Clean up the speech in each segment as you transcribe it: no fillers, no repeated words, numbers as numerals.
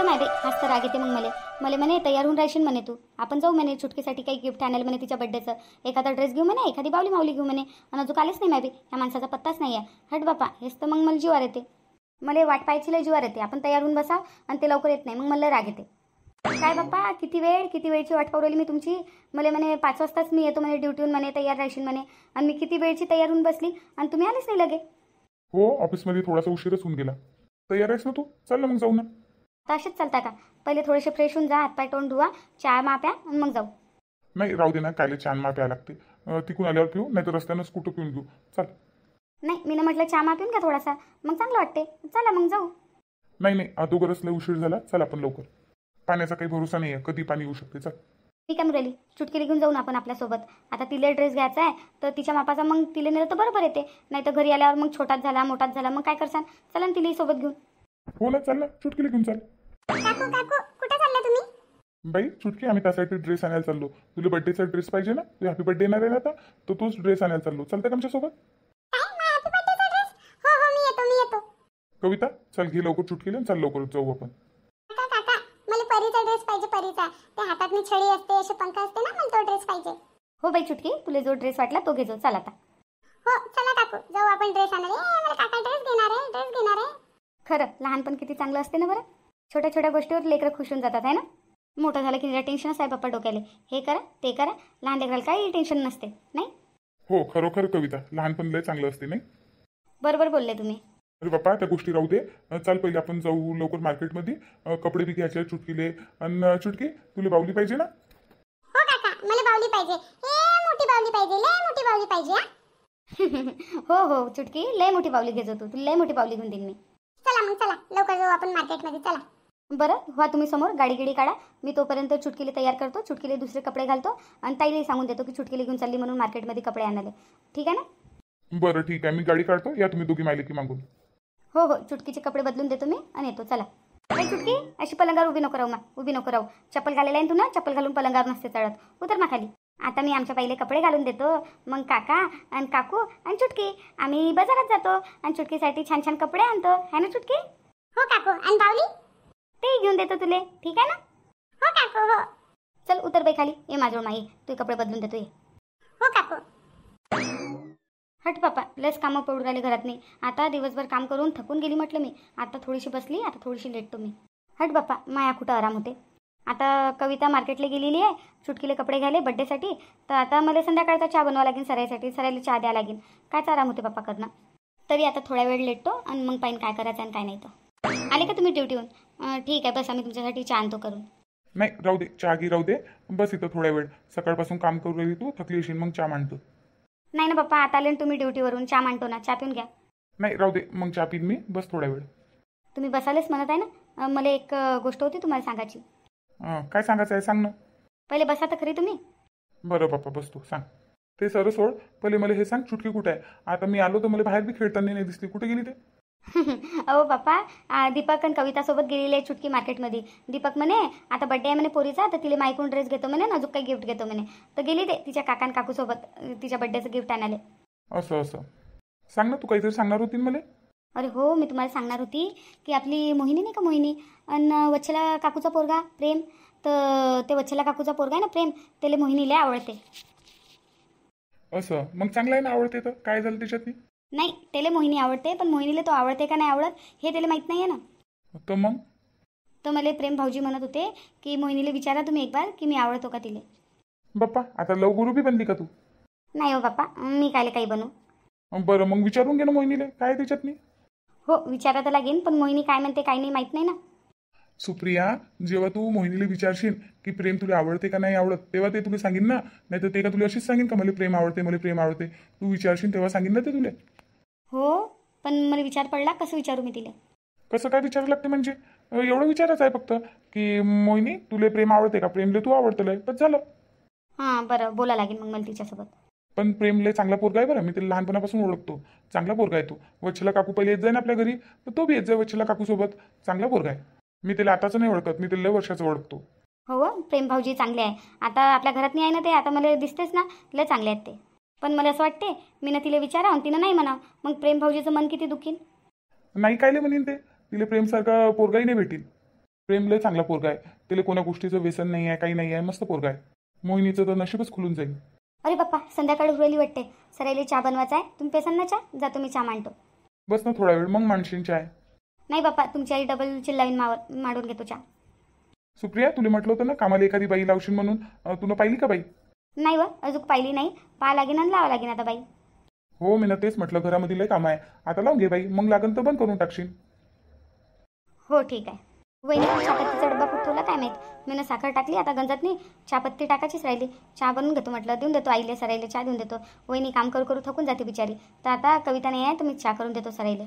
नाही बाई, हाच तर राग येते मग मला म्हणे तयार होऊन राहशील म्हणे तू, आपण जाऊ म्हणे चुटकीसाठी काही गिफ्ट आणायला म्हणे तिच्या बड्डेचं, एखादा ड्रेस घेऊ म्हणे, एखादी बावली मावली घेऊ म्हणे, आणि अजून आलेच नाही बाई, ह्या माणसाचा पत्ताच नाही आहे. हट बापा, हेच तर मग मला जीवार येते, मला वाट पाहायची लय जीवार येते. आपण तयार होऊन बसा आणि ते लवकर येत नाही, मग मला राग येते. काय बाप्पा, किती वेळची वाट पाहू राहिली मी तुमची. मला म्हणे 5 वाजताच मी येतो म्हणे ड्युटीहून म्हणे, तयार राहशील म्हणे, आणि मी किती वेळची तयार होऊन बसली आणि तुम्ही आलेच नाही लगे. हो, ऑफिसमध्ये थोडासा उशीरच होऊन गेला. तयार आहेस ना तू? चल ना मग जाऊ ना. तर असेच चालता का? पहिले थोडेसे फ्रेश होऊन जा, हातपाय तोंड धुवा, चहा मा प्या आणि मग जाऊ. नाही राहू दे ना, कायले छान मा प्यायला लागते. तिकून आल्यावर पिऊ, नाही तर रस्त्यानं स्कूटर पिऊन घेऊ. चल. नाही, मी म्हटलं चहा मा पिऊन घ्या थोडासा, मग चांगलं वाटते. चला मग जाऊ. नाही अगोदरच लय उशीर झाला. चल आपण लवकर. पाण्याचा काही भरोसा नाही आहे, कधी पाणी येऊ शकते. चल. ठीक आहे मुरली, चुटकीला घेऊन जाऊ ना आपण आपल्यासोबत. आता तिला ड्रेस घ्यायचा आहे तर तिच्या मापाचा मग तिला नेलं तर बरोबर येते, नाही तर घरी आल्यावर मग छोटाच झाला मोठाच झाला मग काय करसान. चला ना तिलाही सोबत घेऊन. हो ना, चल ना, चुटकीला घेऊन चाल. काकू काकू कुठे चालला तुम्ही? बाई चुटकी, आम्ही त्यासाठी ड्रेस आणायला चाललो. तुला बड्डेचा ड्रेस पाहिजे ना, तू हॅपी बड्डे येणार आहे ना आता, तर तोच ड्रेस आणायला चाललो. चालतं का आमच्यासोबत? कविता, चल घे लवकर चुटकीला, चल लवकर जाऊ आपण. मला परीचा ड्रेस पाहिजे, परीचा. ते हातात मी छडी असते, असे पंख असते ना, मला तो ड्रेस पाहिजे. हो बाई चुटकी, तुला जो ड्रेस वाटला तो घे जाऊ. चल आता. हो चला काकू, जाऊ आपण ड्रेस आणायला. मला काका ड्रेस घेणार आहे. खरं लहानपण किती चांगलं असते ना बरं. छोट्या छोट्या गोष्टीवर लेकरं खुश होऊन जातात आहे ना. मोठं झालं की टेन्शनच आहे बाप्पा डोक्याला, हे करा ते करा. लहान लेकराला काही टेन्शन नसते नाही. हो खरोखर कविता, लहानपण लय चांगलं असते नाही. बरोबर बोलले तुम्ही. अरे बाप्पा, त्या गोष्टी राहू दे. चल पहिले आपण जाऊ लवकर मार्केटमध्ये. कपडे बी घ्यायचे चुटकीले. आणि चुटकी, तुला बावली पाहिजे ना? हो काका, मला बावली पाहिजे. मोठी बावली पाहिजे, लय मोठी बावली पाहिजे. हो हो चुटकी, लय मोठी बावली घेतो तू, तुला लय मोठी बावली घेऊन देईन मी. चला मग, चला लवकर जाऊ आपण मार्केटमध्ये. चला. बरं व्हा तुम्ही समोर, गाडी गिडी काढा. मी तोपर्यंत चुटकीले तयार करतो, चुटकीले दुसरे कपडे घालतो आणि ताईलाही सांगून देतो की चुटकीले घेऊन चालली म्हणून मार्केटमध्ये कपडे आणायला. ठीक आहे ना? बरं ठीक आहे, मी गाडी काढतो, या तुम्ही दोघी मायले की मागून. हो हो, चुटकीचे कपडे बदलून देतो मी आणि येतो. चला. काय चुटकी, अशी पलंगावर उभी नको राहू. चप्पल घालेला आहे तू ना, चप्पल घालून पलंगावर नसते चढत. उतर ना खाली. आता मी आमच्या पहिले कपडे घालून देतो, मग काका आणि काकू आणि चुटकी आम्ही बाजारात जातो आणि चुटकीसाठी छान छान कपडे आणतो. है ना चुटकी? हो काकू. आणि बावली ते घेऊन देतो तुले. ठीक आहे ना? हो काकू. हो. चल उतर बाई खाली, ये माझ्यावर माई, तू कपडे बदलून देतो. ये. हो काकू. हट पापा, लस कामं पडून राहिले घरात नाही. आता दिवसभर काम करून थकून गेली म्हटलं मी. आता थोडीशी बसली, आता थोडीशी लेटतो मी. हट बापा, माया कुठं आराम होते. आता कविता मार्केटला गेलेली आहे चुटकीले कपडे घ्यायले बड्डेसाठी, तर आता मला संध्याकाळचा चहा बनवा लागेल सरायसाठी, सरायला चहा द्या लागेल. कायचा आराम होते बाप्पा करणं. तरी आता थोडा वेळ लेटतो आणि मग पाहिन काय करायचं आणि काय नाही. तर आले का तुम्ही ड्युटीहून? ठीक आहे, बस आम्ही तुमच्यासाठी चहा आणतो करून. नाही राहू दे, चहा घे राहू दे. बस इथं थोड्या वेळ, सकाळपासून काम करू राहिली तू, थकली असेल, मग चहा मांडतो. नाही ना बाप्पा, आता आले ना तुम्ही ड्युटीवरून, चहा मांडतो ना, चहा पिऊन घ्या. नाही राहू दे, मग चहा पिन मी, बस थोड्या वेळ. तुम्ही बसालेच म्हणत आहे ना, मला एक गोष्ट होती तुम्हाला सांगायची. काय सांगायचं आहे, सांग ना. पहिले बसा तर खरी तुम्ही. बरं बाप्पा, बसतो, सांग. ते सर सोड, पहिले मला हे सांग, चुटकी कुठे आहे? आता मी आलो तर मला बाहेर बी खेळताना नाही दिसली, कुठे गेली ते? अहो बाप्पा, दीपक आणि कवितासोबत गेलेली आहे चुटकी मार्केटमध्ये. दीपक म्हणे आता बड्डे आहे म्हणे पोरीचा, तर तिला मायकून ड्रेस घेतो म्हणे, अजून काही गिफ्ट घेतो म्हणे. तर गेली ते तिच्या काका आणि काकूसोबत तिच्या बड्डेचं गिफ्ट आणायला. असं सांग ना, तू काहीतरी सांगणार होती मला. अरे हो, मी तुम्हाला सांगणार होती की आपली मोहिनी नाही का, मोहिनी आणि वच्छला काकूचा पोरगा प्रेम, तर ते वच्छला काकूचा पोरगा आहे ना प्रेम, त्याला मोहिनीला आवडते. असं मग चांगलं आहे ना, आवडते तर काय झालं त्याच्यात? नाही, त्याला मोहिनी आवडते, पण मोहिनीला तो आवडते का नाही आवडत हे त्याला माहीत नाही आहे ना. तर मला प्रेम भाऊजी म्हणत होते की मोहिनीला विचारा तुम्ही एक बार की मी आवडतो का तिला. बाप्पा, आता लव गुरु बी बनली का तू? नाही हो बाप्पा, मी कायले काही बनू. बरं मग विचारून घे ना मोहिनीला, काय त्याच्यात नाही. हो विचारा तर लागेल, पण मोहिनी काय म्हणते काही नाही माहीत नाही ना. सुप्रिया, जेव्हा तू मोहिनीला विचारशील की प्रेम तुला आवडते का नाही आवडत, तेव्हा ते तुला सांगेन ना. नाही तर ते का तुला अशीच सांगेन का मला प्रेम आवडते, मला प्रेम आवडते. तू विचारशील तेव्हा सांगेन ना ते तुला. हो, पण मला विचार पडला, कसं विचारू मी तिला? कसं काय विचारायला लागते म्हणजे? एवढं विचारायचं आहे फक्त की मोहिनी तुला प्रेम आवडते का, प्रेमले तू आवडतं, बस झालं. हां बरं, बोला लागेल मग मला तिच्यासोबत. पण प्रेमले चांगला पोरगा आहे बरं, मी त्याला लहानपणापासून ओळखतो. चांगला पोरगा आहे तो. वच्छला काकू पहिले येत जाय ना आपल्या घरी, तर तो बी येत जाय वच्छला काकूसोबत. चांगला पोरगा आहे. मी त्याला आताच नाही ओळखत, मी त्याला लय वर्षाचं ओळखतो. हो, प्रेम भाऊजी चांगले आहे. आता आपल्या घरात नाही आहे ना ते, आता मला दिसतेच ना लय चांगले आहेत ते. पण मला असं वाटते मी ना तिला विचारावं, तिनं नाही म्हणावं, मग प्रेम भाऊजीचं मन किती दुखीन. नाही कायले म्हणीन ते, तिला प्रेमसारखा पोरगाही नाही भेटील. प्रेम लय चांगला पोरगा आहे. त्याला कोणा गोष्टीचं व्यसन नाही आहे, काही नाही आहे. मस्त पोरगा आहे. मोहिनीचं तर नशीबच खुलून जाईल. अरे बाप्पा, संध्याकाळी उरली वाटते. सरायला चहा बनवायचा आहे. तुम्ही पेसन ना चहा? जा, तुम्ही चहा मांडतो. बस ना थोडा वेळ, मग माणशीन चाय. नाही बाप्पा, तुमची आई डबल चिल्लावीन मांडून घेतो चहा. सुप्रिया, तुला म्हटलं होतं ना कामाला एखादी बाई लावशील म्हणून. तुला पाहिली का बाई? नाही व, अजून पाहिली नाही. पाहा लागेन आणि लावा लागेन आता बाई. हो, मी ना तेच म्हटलं, घरामध्ये लय काम आहे. आता लावून घे बाई, मग लागन तर बंद करून टाकशील. हो ठीक आहे. वहिनी, चहापत्तीचा डब्बा कुठं ठेवला काय माहीत. मी साखर टाकली, आता गंजात नाही. चहापत्ती टाकायचीच राहिली. चहा बनवून घेतो म्हटलं, देऊन देतो आईले सराईले चहा देऊन देतो. वहिनी काम करू करू थकून जाते बिचारी. तर आता कविता नाही आहे तर मी चहा करून देतो सराईले.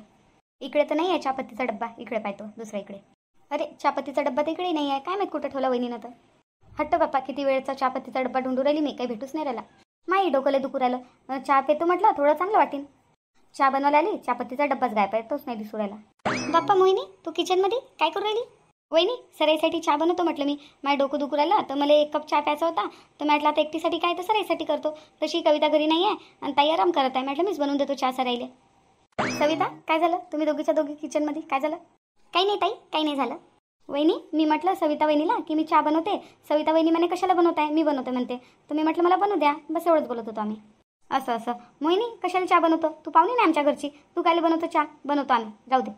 इकडे तर नाही आहे चहापत्तीचा डब्बा, इकडे पाहतो दुसऱ्या इकडे. अरे, चहापत्तीचा डब्बा तर इकडे नाही आहे. काय माहीत कुठं ठेवला वहिनीनं तर. हट्ट बाप्पा, किती वेळचा चहापत्तीचा डब्बा ढूंढू राहिली मी, काही भेटूच नाही राहिला. माई डोकंले दुखू राहिलं. चहा पेतो म्हटलं, थोडं चांगलं वाटेन. चहा बनवायला आली, चहापत्तीचा डब्बाच गायब आहे, तोच नाही दिसू राहिला. बाप्पा, मोहिनी तू किचनमध्ये काय करू राहिली? वहिनी, सराईसाठी चहा बनवतो म्हटलं मी. माझं डोकं दुखू राहिलं तर मला 1 कप चहा प्यायचा होता. तर म्हटलं आता एकटीसाठी काय तर सराईसाठी करतो. तशी कविता घरी नाही आहे आणि ताई आराम करत आहे. म्हटलं मीच बनवून देतो चहा सराईले. सविता, काय झालं? तुम्ही दोघीच्या दोघी किचनमध्ये काय झालं? काही नाही ताई, काही नाही झालं. वहिनी, मी म्हटलं सविता वहिनीला की मी चहा बनवते. सविता वहिनी म्हणे कशाला बनवताय? मी बनवते म्हणते. तर मी म्हटलं मला बनवू द्या. बस एवढंच बोलत होतो आम्ही. असं मोहिनी, कशाला चहा बनवतो? तू पाहुणी नाही आमच्या घरची, तू कायला बनवतो चहा? बनवतो आम्ही, जाऊ दे.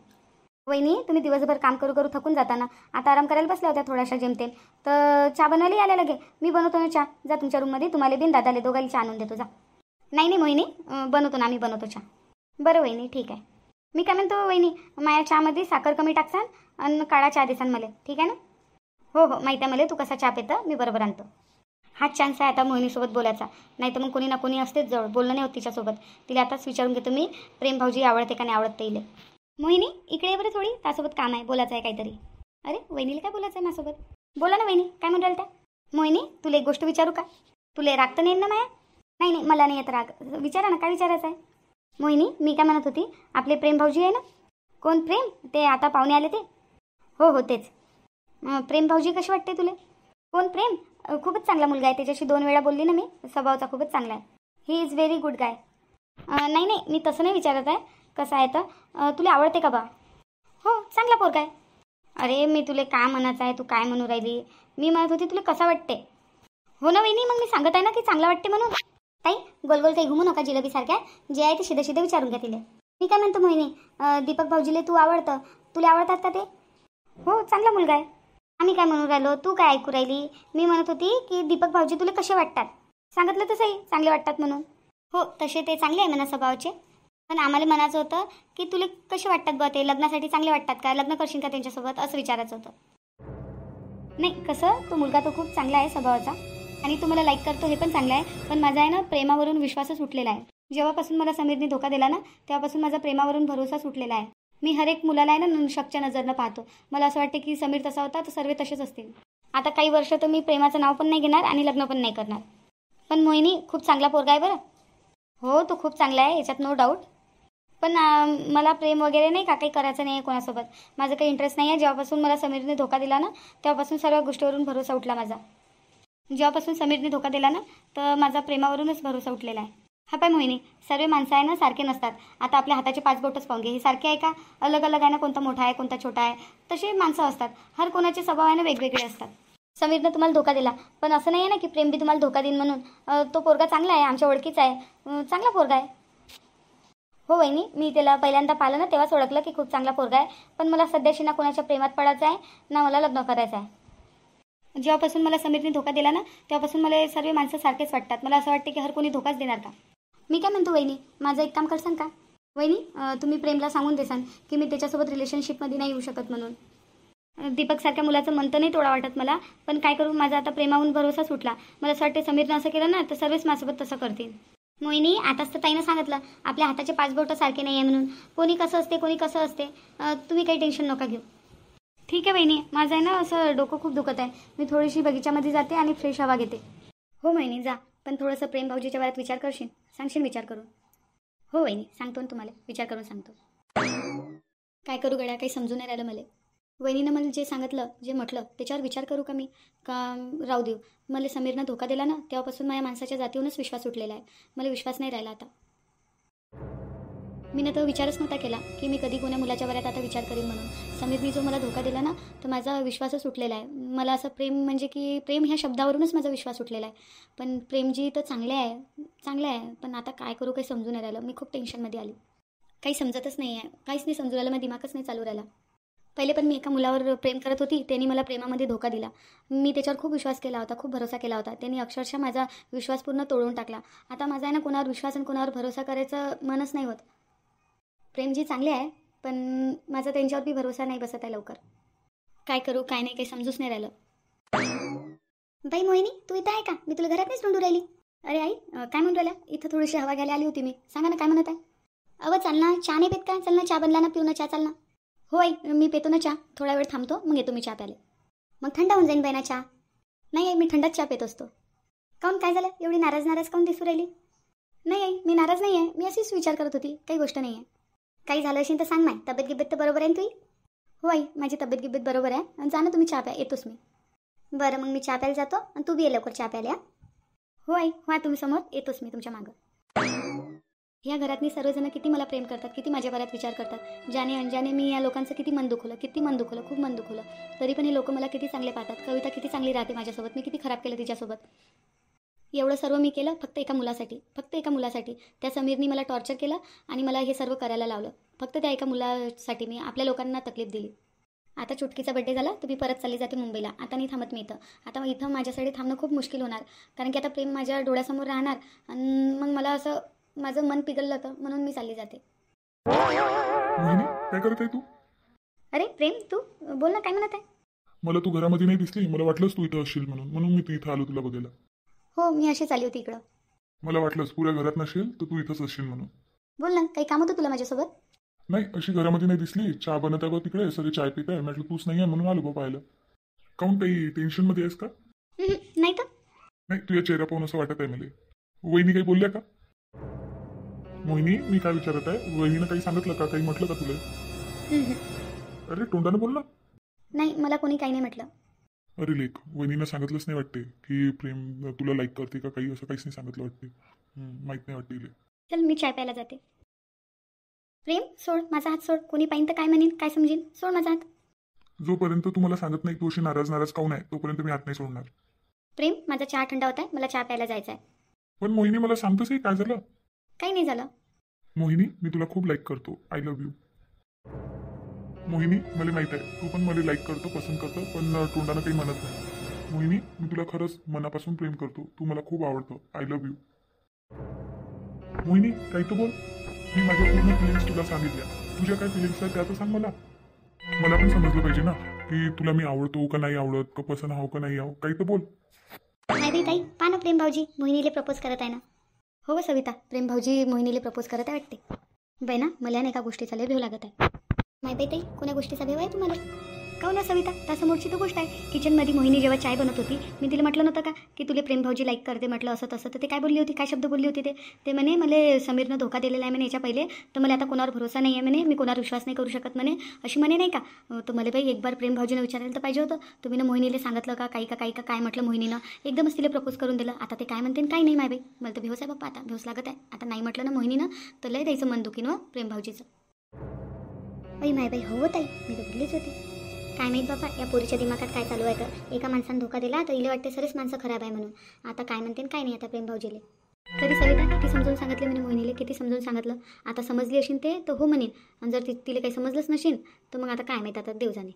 वहिनी, तुम्ही दिवसभर काम करू करू थकून जाताना आता आराम करायला बसल्या होत्या थोड्याशा जेमतेम. तर चहा बनवायला यायला लगे. मी बनवतो ना चहा. जा तुमच्या रूममध्ये, तुम्हाला बिन दादाले दोघांना चहा आणून देतो. जा. नाही मोहिनी, बनवतो ना आम्ही, बनवतो चहा. बरं वहिनी, ठीक आहे. मी काय म्हणतो वहिनी, माझ्या चहामध्ये साखर कमी टाकसान आणि काळा चहा देसान मला, ठीक आहे ना? हो माहिती आहे मला तू कसा चहा पितं, मी बरोबर आणतो. हाच चान्स आहे आता मोहिनीसोबत बोलायचा. नाही तर मग कोणी ना कोणी असतेच जवळ, बोलणं नाही होत तिच्यासोबत. तिला आताच विचारून घेतो मी, प्रेम भाऊजी आवडते का नाही आवडत ते. मोहिनी, इकडे ये बरं थोडी, त्यासोबत काम आहे, बोलायचं आहे काहीतरी. अरे, वहिनीला काय बोलायचं आहे माझ्यासोबत? बोला ना वहिनी, काय म्हणून राहिल त्या? मोहिनी, तुला एक गोष्ट विचारू का? तुला राग तर नाही ना माया? नाही, मला नाही येत राग. विचारा ना, काय विचारायचं आहे? मोहिनी, मी काय म्हणत होती, आपले प्रेम भाऊजी आहे ना? कोण प्रेम? ते आता पाहुणे आले ते? हो तेच. प्रेम भाऊजी कसे वाटते तुला? कोण प्रेम? खूपच चांगला मुलगा आहे. त्याच्याशी 2 वेळा बोलली ना मी. स्वभावाचा खूपच चांगला आहे. He is very good guy. नाही, मी तसं नाही विचारत आहे. कसं आहे तर तुला आवडते का बा? हो, चांगला पोरगा आहे. अरे, मी तुला काय म्हणायचं आहे, तू काय म्हणू राहिली? मी म्हणत होती तुला कसं वाटते? हो ना वहिनी, मग मी सांगत आहे ना की चांगला वाटते म्हणून. ताई, गोल काही घुमू नका जिलेबीसारख्या. जे आहे ते शिधे विचारून घ्या तिला. मी काय म्हणतो मोहिनी, दीपक भाऊजीले तू आवडतं. तुला आवडतात का ते? हो, चांगला मुलगा आहे. आम्ही काय म्हणून राहिलो, तू काय ऐकू राहिली? मी म्हणत होती की दीपक भाऊजी तुला कसे वाटतात? सांगितलं तसंही चांगले वाटतात म्हणून. हो, तसे ते चांगले आहे म्हणा स्वभावाचे. पण आम्हाला म्हणायचं होतं की तुला कसे वाटतात बा ते? लग्नासाठी चांगले वाटतात का? लग्न करशील का त्यांच्यासोबत, असं विचारायचं होतं. नाही, कसं तो मुलगा तो खूप चांगला आहे स्वभावाचा आणि तू मला लाईक करतो हे पण चांगलं आहे. पण माझा आहे ना प्रेमावरून विश्वासच उठलेला आहे. जेव्हापासून मला समीरने धोका दिला ना, तेव्हापासून माझा प्रेमावरून भरोसाच उठलेला आहे. मी हर एक मुलाला आहे ना नशकच्या नजरनं पाहतो. मला असं वाटते की समीर तसा होता तर सर्व तसेच असतील. आता काही वर्ष तर मी प्रेमाचं नाव पण नाही घेणार आणि लग्न पण नाही करणार. पण मोहिनी, खूप चांगला पोरगा आहे बरं. हो, तो खूप चांगला आहे, याच्यात नो डाऊट. पण मला प्रेम वगैरे नाही का काही करायचं नाही आहे कोणासोबत. माझं काही इंटरेस्ट नाही आहे. जेव्हापासून मला समीरने धोका दिला ना, तेव्हापासून सर्व गोष्टीवरून भरोसा उठला माझा. जेव्हापासून समीरने धोका दिला ना, तर माझा प्रेमावरूनच भरोसा उठलेला आहे. हा पाय मोहिनी, सर्व माणसं आहे ना सारखे नसतात. आता आपल्या हाताचे 5 बोटच पाहून घे, हे सारखे आहे का? अलग अलग आहे ना, कोणता मोठा आहे कोणता छोटा आहे. तसे माणसं असतात. हर कोणाचे स्वभाव आहे ना वेगवेगळे असतात. समीरनं तुम्हाला धोका दिला, पण असं नाही आहे ना की प्रेम बी तुम्हाला धोका देईन म्हणून. तो पोरगा चांगला आहे, आमच्या ओळखीचा आहे, चांगला पोरगा आहे. हो वहिनी, मी त्याला पहिल्यांदा पाहिलं ना तेव्हाच ओळखलं की खूप चांगला पोरगा आहे. पण मला सध्याशी ना कोणाच्या प्रेमात पडायचं आहे ना मला लग्न करायचं आहे. जेव्हापासून मला समीरने धोका दिला ना, तेव्हापासून मला सर्व माणसं सारखेच वाटतात. मला असं वाटते की हर कोणी धोकाच देणार का? मी काय म्हणतो वहिनी, माझं एक काम करसान का? वहिनी, तुम्ही प्रेमला सांगून देसान की मी त्याच्यासोबत रिलेशनशिपमध्ये नाही येऊ शकत म्हणून. दीपकसारख्या मुलाचं मन तर नाही तोडा वाटत मला, पण काय करू, माझा आता प्रेमाहून भरोसा सुटला. मला असं वाटते समीरनं असं केलं ना तर सर्वच माझ्यासोबत तसं करतील. मोहिनी, आताच तर ताईनं सांगितलं आपल्या हाताचे 5 बोटं सारखे नाही आहे म्हणून. कोणी कसं असते कोणी कसं असते. तुम्ही काही टेन्शन नका घेऊ. ठीक आहे वहिनी, माझं आहे ना असं डोकं खूप दुखत आहे. मी थोडीशी बगीच्यामध्ये जाते आणि फ्रेश हवा घेते. हो वहिनी, जा. पण थोडंसं प्रेम भाऊजीच्या वयात विचार करशील, सांगशील विचार करून. हो वहिनी, सांगतो ना तुम्हाला, विचार करून सांगतो. काय करू गड्या, काही समजून नाही राहिलं मला. वहिनीनं मला जे सांगितलं, जे म्हटलं त्याच्यावर विचार करू का मी, का राहू देऊ? मला समीरनं धोका दिला ना, तेव्हापासून माझ्या माणसाच्या जातीहूनच विश्वास उठलेला आहे. मला विश्वास नाही राहिला आता. मी तर विचारच नव्हता केला की मी कधी कोण्या मुलाच्या वयात आता विचार करीन म्हणून. समीरनी जो मला धोका दिला ना, तर माझा विश्वासच सुटलेला आहे. मला असं प्रेम म्हणजे की प्रेम ह्या शब्दावरूनच माझा विश्वास सुटलेला आहे. पण प्रेमजी तर चांगले आहे, पण आता काय करू काही समजून नाही राहिलं. मी खूप टेन्शनमध्ये आली. काही समजतच नाही आहे, काहीच नाही समजून राहिलं. माझा दिमागच नाही चालू राहिला. पहिले पण मी एका मुलावर प्रेम करत होती, त्यांनी मला प्रेमामध्ये धोका दिला. मी त्याच्यावर खूप विश्वास केला होता, खूप भरोसा केला होता. त्यांनी अक्षरशः माझा विश्वास पूर्ण तोडून टाकला. आता माझा आहे ना कोणावर विश्वास आणि कोणावर भरोसा करायचं मनच नाही होत. प्रेमजी चांगले आहे, पण माझा त्यांच्यावर बी भरोसा नाही बसत आहे लवकर. काय करू काय नाही काही समजूच नाही राहिलं. बाई मोहिनी, तू इथं आहे का? मी तुला घरात नाहीच ढूंढू राहिली. अरे आई, काय म्हणून राहिल्या? इथं थोडीशी हवा घ्यायला आली होती मी. सांगा ना काय म्हणत आहे? अव चल ना, चहा नाही पेत का? चल ना, चहा बनला ना, पिऊ ना चहा, चल ना. हो आई, मी पेतो ना चहा. थोडा वेळ थांबतो, मग येतो मी चहा प्यायला. मग थंड होऊन जाईन बाई ना चहा. नाही आई, मी थंडच चहा पेत असतो. काऊन काय झालं? एवढी नाराज काऊन दिसू राहिली? नाही आई, मी नाराज नाही आहे. मी अशीच विचार करत होती, काही गोष्ट नाही आहे. काही झालं असेल तर सांग ना. तब्येत गिब्येत तर बरोबर आहे ना तुझी? हो आई, माझी तब्येत गिब्येत बरोबर आहे. आणि जा ना तुम्ही चहा प्या, येतोच मी. बरं, मग मी चहा प्यायला जातो आणि तू बी ये लवकर चहा प्यायला. हो आई, व्हा तुम्ही समोर, येतोच मी तुमच्या मागं. ह्या घरातनी सर्वजण किती मला प्रेम करतात, किती माझ्या बऱ्यात विचार करतात. ज्याने अनजाने मी या लोकांचं किती मन दुखवलं, खूप मन दुखवलं. तरी पण हे लोक मला किती चांगले पाहतात. कविता किती चांगली राहते माझ्यासोबत, मी किती खराब केलं तिच्यासोबत. एवढं सर्व मी केलं फक्त एका मुलासाठी. त्या समीरनी मला टॉर्चर केलं आणि मला हे सर्व करायला लावलं. फक्त त्या एका मुलासाठी मी आपल्या लोकांना तकलीफ दिली. आता चुटकीचा बड्डे झाला तर मी परत चालली जाते मुंबईला. आता नाही थांबत मी इथं. आता इथं माझ्यासाठी थांबणं खूप मुश्किल होणार, कारण की आता प्रेम माझ्या डोळ्यासमोर राहणार आणि मग मला असं माझं मन पिघललं होतं, म्हणून मी चालली जाते. मोहिनी, काय करत आहे तू? अरे प्रेम, तू बोल ना, काय म्हणत आहे? मला तू घरामध्ये नाही दिसली. मला वाटलंच तू इथं असशील म्हणून मी तू इथं आलो तुला बघायला. हो, मी अशीच आली होती इकडं. मला वाटलंच पुऱ्या घरात नसेल तर तू इथंच असशील म्हणून. बोल ना, काही काम होतं तुला माझ्यासोबत? नाही, अशी घरामध्ये नाही दिसली. चहा बनत आहे बघ तिकडे, सगळे चाय पित आहे. म्हटलं तूच नाही आहे म्हणून आलो बा पाहायला. काऊन, काही टेन्शनमध्ये आहेस का? नाही तर. नाही, तुझ्या चेहरा पाहून असं वाटत आहे मला. वहिनी काही बोलल्या का? मोहिनी, मी काय विचारत आहे, वहिनीनं काही सांगितलं का? काही म्हटलं का तुला? अरे तोंडानं बोल ना. नाही, मला कोणी काही नाही म्हटलं. अरे लेख, वहिनीनं सांगितलंच नाही वाटते की प्रेम तुला लाईक करते का काही, असं काहीच नाही सांगितलं वाटते. माहित नाही वाटते इले. चल, मी चाय प्यायला जाते. प्रेम, सोड माझा हात, सोड. कोणी पाहिन तर काय म्हणेन, काय समजेन? सोड माझा हात. जोपर्यंत तू मला सांगत नाही तू अशी नाराज काऊन आहे, तोपर्यंत मी हात नाही सोडणार. प्रेम, माझा चहा थंडा होत आहे, मला चहा प्यायला जायचं आहे. पण मोहिनी, मला सांगतोस काय झालं? काही नाही झालं. मोहिनी, मी तुला खूप लाईक करतो. I love you. मोहिनी, मला माहित आहे तू पण मला लाईक करतो, पसंत करतो, पण तोंडानं काही म्हणत नाही. मोहिनी, मी तुला खरंच मनापासून प्रेम करतो. तू मला खूप आवडतो. I love you. मोहिनी, काही तर बोल. मी माझ्या पूर्ण फिलिंग्स तुला सांगितल्या. तुझ्या काय फिलिंग्स आहेत त्याचं सांग मला. मला पण समजलं पाहिजे ना की तुला मी आवडतो का नाही आवडत, का पसंत आहो का नाही आहो. काही तर बोल. नाही बाई ताई, पहा ना, प्रेम भाऊजी मोहिनीले प्रपोज करत आहे ना. हो व सविता, प्रेम भाऊजी मोहिनीला प्रपोज करत आहे वाटते. बाई ना, मला नाही का गोष्टीचा लय भेव लागत आहे. नाही बाई ताई, कोण्या गोष्टीचा भेव आहे तुम्हाला? काहून ना सविता, त्यासमोरची तो गोष्ट आहे. किचनमध्ये मोहिनी जेव्हा चाय बनत होती, मी तिला म्हटलं नव्हतं का की तुला प्रेम भाऊजी लाईक करते, म्हटलं असं तसं. तर ते काय बोलली होती, काय शब्द बोलली होती? ते म्हणे, मला समीरनं धोका दिलेला आहे म्हणे याच्या पहिले, तर मला आता कोणावर भरोसा नाही आहे म्हणे, मी कोणावर विश्वास नाही करू शकत म्हणे, अशी म्हणे नाही का. तर मला बाई एक बार प्रेम भाऊजीनं विचारायला तर पाहिजे होतं. तुम्ही ना मोहिनीला सांगितलं का काही का काय म्हटलं मोहिनीनं, एकदमच तिला प्रपोज करून दिलं. आता ते काय म्हणते काय नाही माय बाई, मला तर भेवस आहे बाप्पा, आता भेवस लागत आहे. आता नाही म्हटलं ना मोहिनीनं तर लय द्यायचं मन दुखी न प्रेम भाऊजीचं. बाई माय बाई, हो ताई, मी तर बोललीच होती. काय माहीत बाबा, या पोरीच्या दिमागात काय चालू आहे. तर एका माणसानं धोका दिला तर इले वाटते सरेच माणसं खराब आहे म्हणून. आता काय म्हणते काय नाही आता प्रेम भाऊजीले. तरी सविता किती समजून सांगितलं म्हणे मोहिनीले, किती समजून सांगितलं. आता समजली असेल ते तर हो म्हणेन, आणि जर तिला काही समजलंच नसेल तर मग आता काय माहीत, आता देव जाणे.